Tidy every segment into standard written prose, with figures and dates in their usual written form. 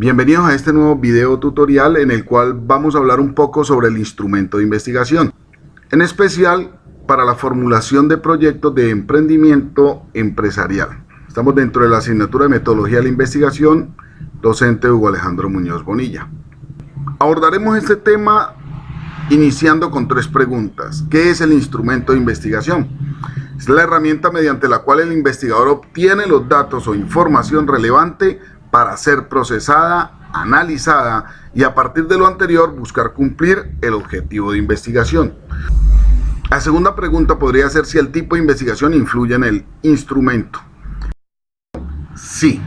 Bienvenidos a este nuevo video tutorial en el cual vamos a hablar un poco sobre el instrumento de investigación, en especial para la formulación de proyectos de emprendimiento empresarial. Estamos dentro de la asignatura de Metodología de la Investigación, docente Hugo Alejandro Muñoz Bonilla. Abordaremos este tema iniciando con tres preguntas. ¿Qué es el instrumento de investigación? Es la herramienta mediante la cual el investigador obtiene los datos o información relevante para ser procesada, analizada y a partir de lo anterior buscar cumplir el objetivo de investigación. La segunda pregunta podría ser si el tipo de investigación influye en el instrumento. Sí,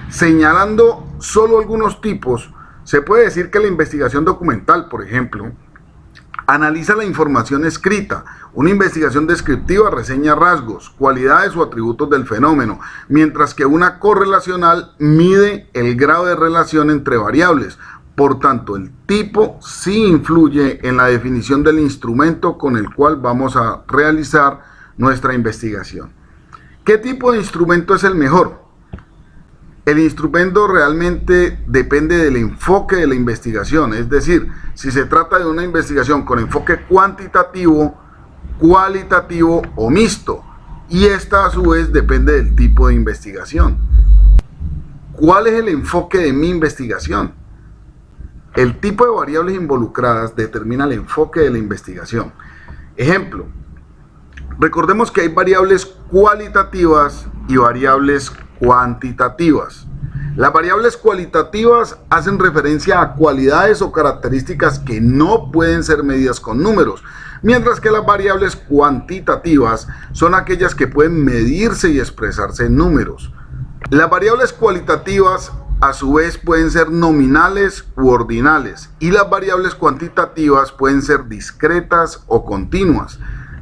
señalando solo algunos tipos, se puede decir que la investigación documental, por ejemplo, analiza la información escrita. Una investigación descriptiva reseña rasgos, cualidades o atributos del fenómeno, mientras que una correlacional mide el grado de relación entre variables. Por tanto, el tipo sí influye en la definición del instrumento con el cual vamos a realizar nuestra investigación. ¿Qué tipo de instrumento es el mejor? El instrumento realmente depende del enfoque de la investigación, es decir, si se trata de una investigación con enfoque cuantitativo, cualitativo o mixto, y esta a su vez depende del tipo de investigación. ¿Cuál es el enfoque de mi investigación? El tipo de variables involucradas determina el enfoque de la investigación. Ejemplo, recordemos que hay variables cualitativas y variables cuantitativas. Las variables cualitativas hacen referencia a cualidades o características que no pueden ser medidas con números, mientras que las variables cuantitativas son aquellas que pueden medirse y expresarse en números. Las variables cualitativas a su vez pueden ser nominales u ordinales y las variables cuantitativas pueden ser discretas o continuas.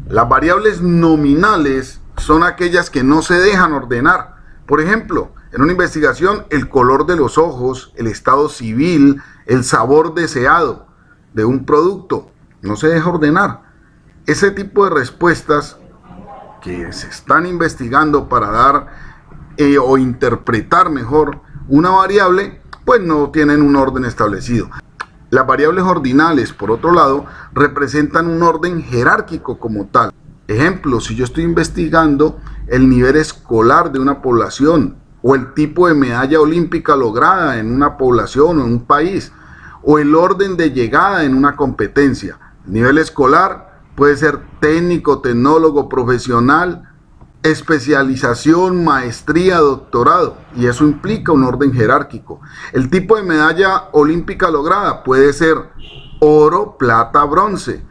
Las variables nominales son aquellas que no se dejan ordenar. Por ejemplo, en una investigación, el color de los ojos, el estado civil, el sabor deseado de un producto, no se deja ordenar. Ese tipo de respuestas que se están investigando para dar o interpretar mejor una variable, pues no tienen un orden establecido. Las variables ordinales, por otro lado, representan un orden jerárquico como tal. Ejemplo, si yo estoy investigando el nivel escolar de una población o el tipo de medalla olímpica lograda en una población o en un país o el orden de llegada en una competencia. El nivel escolar puede ser técnico, tecnólogo, profesional, especialización, maestría, doctorado, y eso implica un orden jerárquico. El tipo de medalla olímpica lograda puede ser oro, plata, bronce.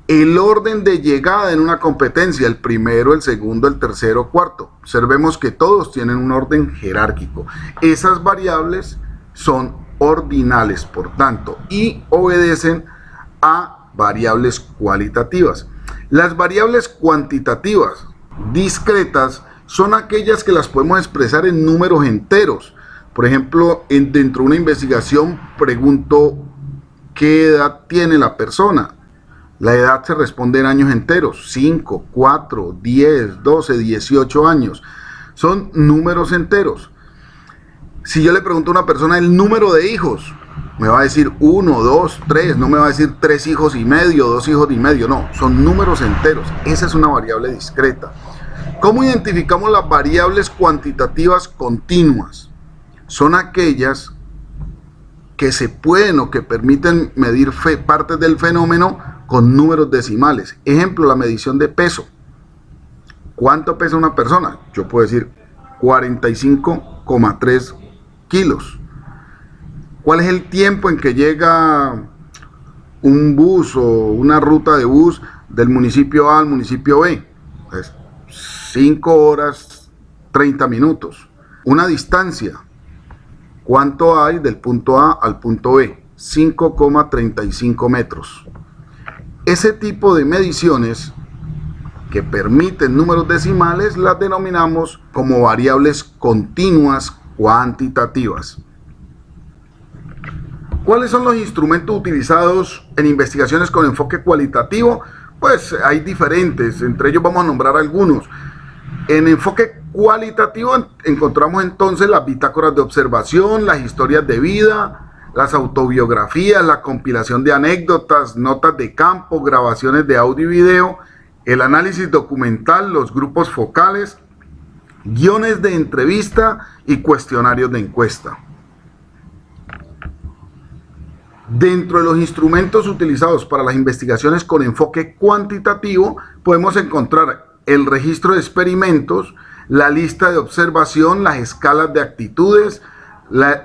El orden de llegada en una competencia, el primero, el segundo, el tercero, cuarto. Observemos que todos tienen un orden jerárquico. Esas variables son ordinales, por tanto, y obedecen a variables cualitativas. Las variables cuantitativas discretas son aquellas que las podemos expresar en números enteros. Por ejemplo, dentro de una investigación pregunto ¿qué edad tiene la persona? La edad se responde en años enteros, 5, 4, 10, 12, 18 años. Son números enteros. Si yo le pregunto a una persona el número de hijos, me va a decir 1, 2, 3, no me va a decir 3 hijos y medio, 2 hijos y medio, no, son números enteros. Esa es una variable discreta. ¿Cómo identificamos las variables cuantitativas continuas? Son aquellas que se pueden o que permiten medir partes del fenómeno con números decimales. Ejemplo, la medición de peso. ¿Cuánto pesa una persona? Yo puedo decir 45,3 kilos. ¿Cuál es el tiempo en que llega un bus o una ruta de bus del municipio A al municipio B? Pues 5 horas 30 minutos. Una distancia. ¿Cuánto hay del punto A al punto B? 5,35 metros. Ese tipo de mediciones que permiten números decimales las denominamos como variables continuas cuantitativas. ¿Cuáles son los instrumentos utilizados en investigaciones con enfoque cualitativo? Pues hay diferentes, entre ellos vamos a nombrar algunos. En enfoque cualitativo encontramos entonces las bitácoras de observación, las historias de vida, las autobiografías, la compilación de anécdotas, notas de campo, grabaciones de audio y video, el análisis documental, los grupos focales, guiones de entrevista y cuestionarios de encuesta. Dentro de los instrumentos utilizados para las investigaciones con enfoque cuantitativo, podemos encontrar el registro de experimentos, la lista de observación, las escalas de actitudes,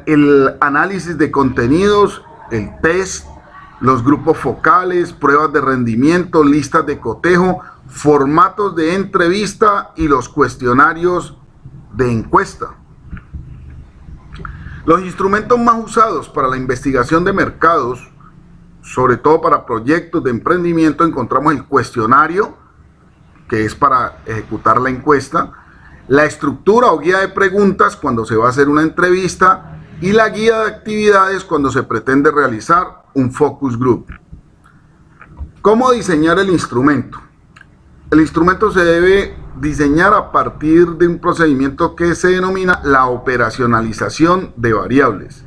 el análisis de contenidos, el test, los grupos focales, pruebas de rendimiento, listas de cotejo, formatos de entrevista y los cuestionarios de encuesta. Los instrumentos más usados para la investigación de mercados, sobre todo para proyectos de emprendimiento, encontramos el cuestionario, que es para ejecutar la encuesta, la estructura o guía de preguntas cuando se va a hacer una entrevista y la guía de actividades cuando se pretende realizar un focus group. ¿Cómo diseñar el instrumento? El instrumento se debe diseñar a partir de un procedimiento que se denomina la operacionalización de variables.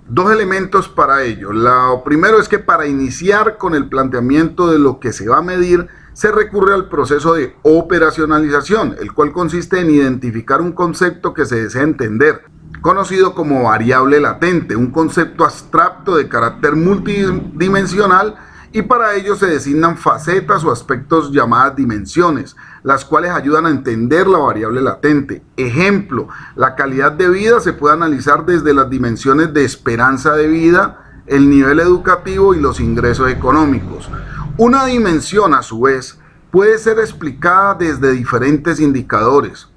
Dos elementos para ello. Lo primero es que para iniciar con el planteamiento de lo que se va a medir, se recurre al proceso de operacionalización, el cual consiste en identificar un concepto que se desea entender, conocido como variable latente, un concepto abstracto de carácter multidimensional, y para ello se designan facetas o aspectos llamadas dimensiones, las cuales ayudan a entender la variable latente. Ejemplo, la calidad de vida se puede analizar desde las dimensiones de esperanza de vida, el nivel educativo y los ingresos económicos. Una dimensión, a su vez, puede ser explicada desde diferentes indicadores,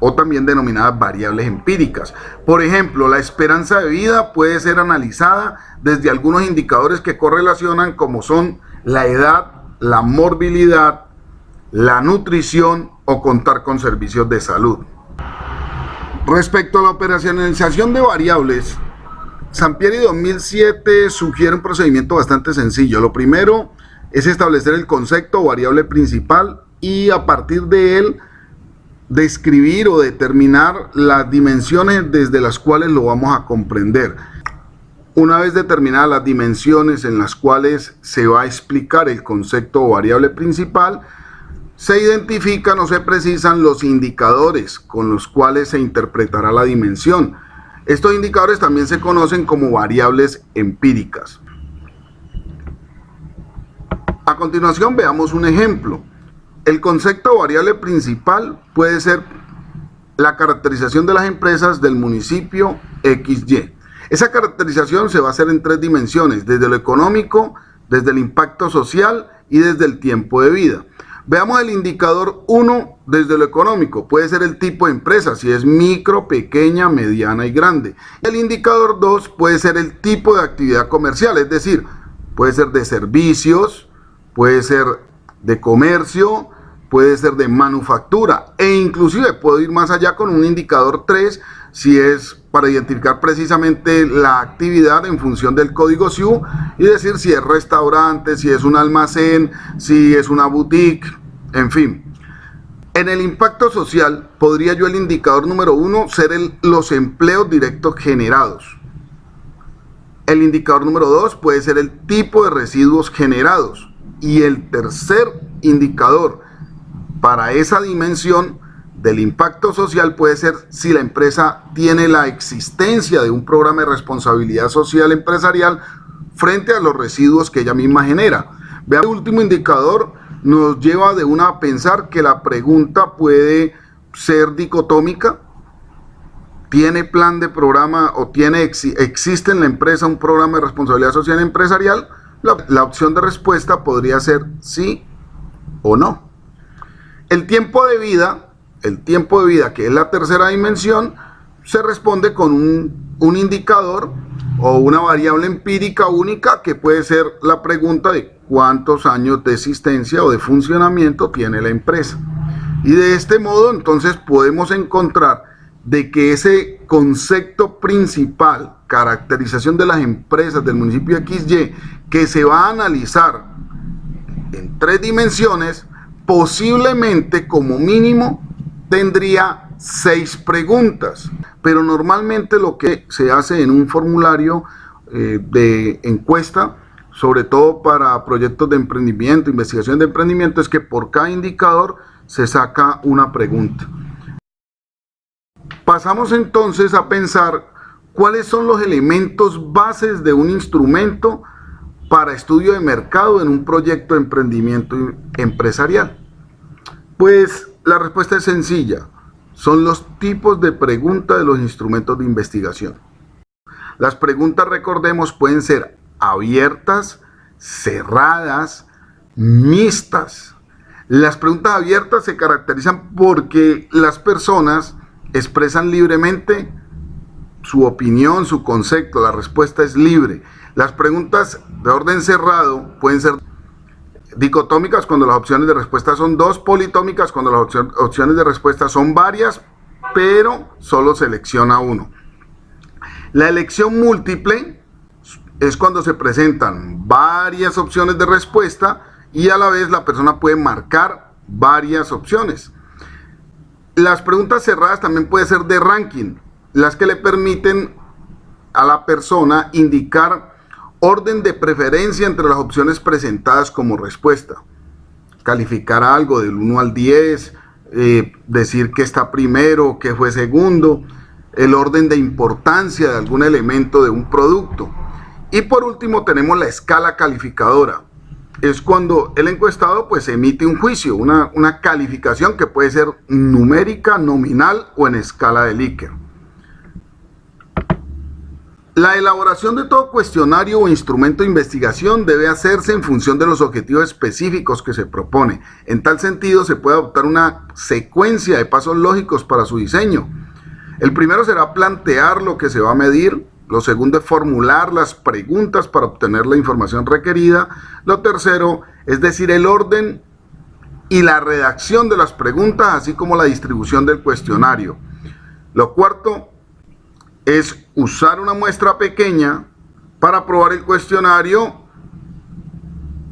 o también denominadas variables empíricas. Por ejemplo, la esperanza de vida puede ser analizada desde algunos indicadores que correlacionan, como son la edad, la morbilidad, la nutrición o contar con servicios de salud. Respecto a la operacionalización de variables, Sampieri 2007 sugiere un procedimiento bastante sencillo. Lo primero es establecer el concepto o variable principal y a partir de él describir o determinar las dimensiones desde las cuales lo vamos a comprender. Una vez determinadas las dimensiones en las cuales se va a explicar el concepto o variable principal, se identifican o se precisan los indicadores con los cuales se interpretará la dimensión. Estos indicadores también se conocen como variables empíricas. A continuación veamos un ejemplo. El concepto o variable principal puede ser la caracterización de las empresas del municipio XY. Esa caracterización se va a hacer en tres dimensiones: desde lo económico, desde el impacto social y desde el tiempo de vida. Veamos el indicador 1 desde lo económico. Puede ser el tipo de empresa, si es micro, pequeña, mediana y grande. El indicador 2 puede ser el tipo de actividad comercial, es decir, puede ser de servicios, puede ser de comercio, puede ser de manufactura e inclusive puedo ir más allá con un indicador 3 si es para identificar precisamente la actividad en función del código SIU y decir si es restaurante, si es un almacén, si es una boutique, en fin. En el impacto social podría yo el indicador número 1 ser los empleos directos generados. El indicador número 2 puede ser el tipo de residuos generados y el tercer indicador para esa dimensión del impacto social puede ser si la empresa tiene la existencia de un programa de responsabilidad social empresarial frente a los residuos que ella misma genera. Vean, el último indicador nos lleva de una a pensar que la pregunta puede ser dicotómica. ¿Tiene plan de programa o existe en la empresa un programa de responsabilidad social empresarial? La opción de respuesta podría ser sí o no. El tiempo de vida, que es la tercera dimensión, se responde con un indicador o una variable empírica única que puede ser la pregunta de cuántos años de existencia o de funcionamiento tiene la empresa. Y de este modo entonces podemos encontrar de que ese concepto principal, caracterización de las empresas del municipio XY, que se va a analizar en tres dimensiones, posiblemente como mínimo tendría 6 preguntas, pero normalmente lo que se hace en un formulario de encuesta, sobre todo para proyectos de emprendimiento, investigación de emprendimiento, es que por cada indicador se saca una pregunta. Pasamos entonces a pensar cuáles son los elementos bases de un instrumento para estudio de mercado en un proyecto de emprendimiento empresarial. Pues la respuesta es sencilla, son los tipos de preguntas de los instrumentos de investigación. Las preguntas, recordemos, pueden ser abiertas, cerradas, mixtas. Las preguntas abiertas se caracterizan porque las personas expresan libremente su opinión, su concepto, la respuesta es libre. Las preguntas de orden cerrado pueden ser dicotómicas cuando las opciones de respuesta son 2, politómicas cuando las opciones de respuesta son varias, pero solo selecciona uno. La elección múltiple es cuando se presentan varias opciones de respuesta y a la vez la persona puede marcar varias opciones. Las preguntas cerradas también pueden ser de ranking, las que le permiten a la persona indicar orden de preferencia entre las opciones presentadas como respuesta. Calificar algo del 1 al 10, decir que está primero, que fue segundo, el orden de importancia de algún elemento de un producto. Y por último tenemos la escala calificadora. Es cuando el encuestado pues emite un juicio, una calificación que puede ser numérica, nominal o en escala de Likert. La elaboración de todo cuestionario o instrumento de investigación debe hacerse en función de los objetivos específicos que se propone. En tal sentido, se puede adoptar una secuencia de pasos lógicos para su diseño. El primero será plantear lo que se va a medir. Lo segundo es formular las preguntas para obtener la información requerida. Lo tercero es decir el orden y la redacción de las preguntas, así como la distribución del cuestionario. Lo cuarto es usar una muestra pequeña para probar el cuestionario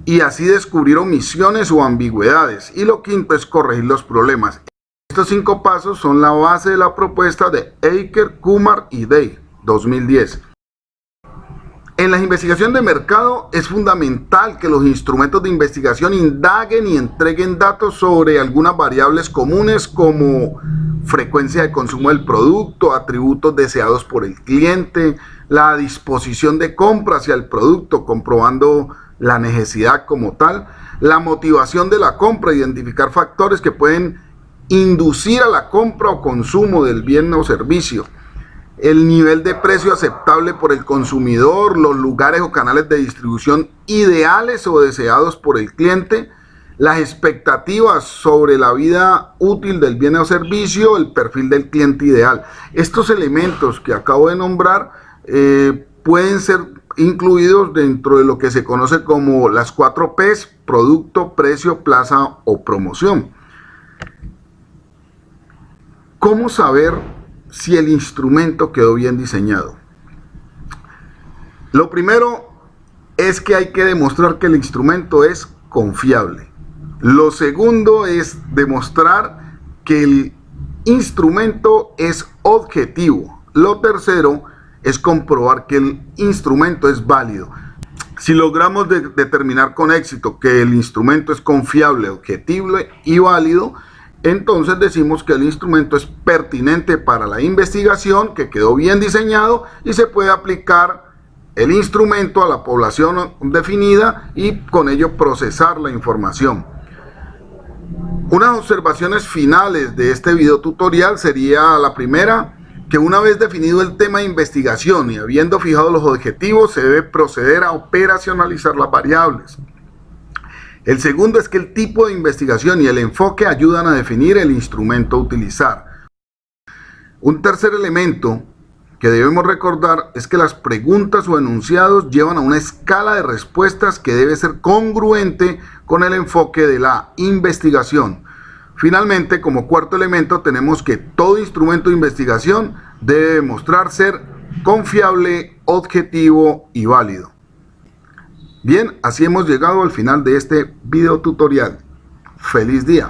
y así descubrir omisiones o ambigüedades. Y lo quinto es corregir los problemas. Estos 5 pasos son la base de la propuesta de Eiker, Kumar y Day, 2010. En la investigación de mercado es fundamental que los instrumentos de investigación indaguen y entreguen datos sobre algunas variables comunes como frecuencia de consumo del producto, atributos deseados por el cliente, la disposición de compra hacia el producto, comprobando la necesidad como tal, la motivación de la compra, identificar factores que pueden inducir a la compra o consumo del bien o servicio, el nivel de precio aceptable por el consumidor, los lugares o canales de distribución ideales o deseados por el cliente, las expectativas sobre la vida útil del bien o servicio, el perfil del cliente ideal. Estos elementos que acabo de nombrar pueden ser incluidos dentro de lo que se conoce como las 4 P's: producto, precio, plaza o promoción. ¿Cómo saber si el instrumento quedó bien diseñado? Lo primero es que hay que demostrar que el instrumento es confiable. Lo segundo es demostrar que el instrumento es objetivo. Lo tercero es comprobar que el instrumento es válido. Si logramos determinar con éxito que el instrumento es confiable, objetivo y válido, entonces decimos que el instrumento es pertinente para la investigación, que quedó bien diseñado y se puede aplicar el instrumento a la población definida y con ello procesar la información. Unas observaciones finales de este video tutorial sería la primera, que una vez definido el tema de investigación y habiendo fijado los objetivos, se debe proceder a operacionalizar las variables. El segundo es que el tipo de investigación y el enfoque ayudan a definir el instrumento a utilizar. Un tercer elemento que debemos recordar es que las preguntas o enunciados llevan a una escala de respuestas que debe ser congruente con el enfoque de la investigación. Finalmente, como cuarto elemento, tenemos que todo instrumento de investigación debe demostrar ser confiable, objetivo y válido. Bien, así hemos llegado al final de este video tutorial. ¡Feliz día!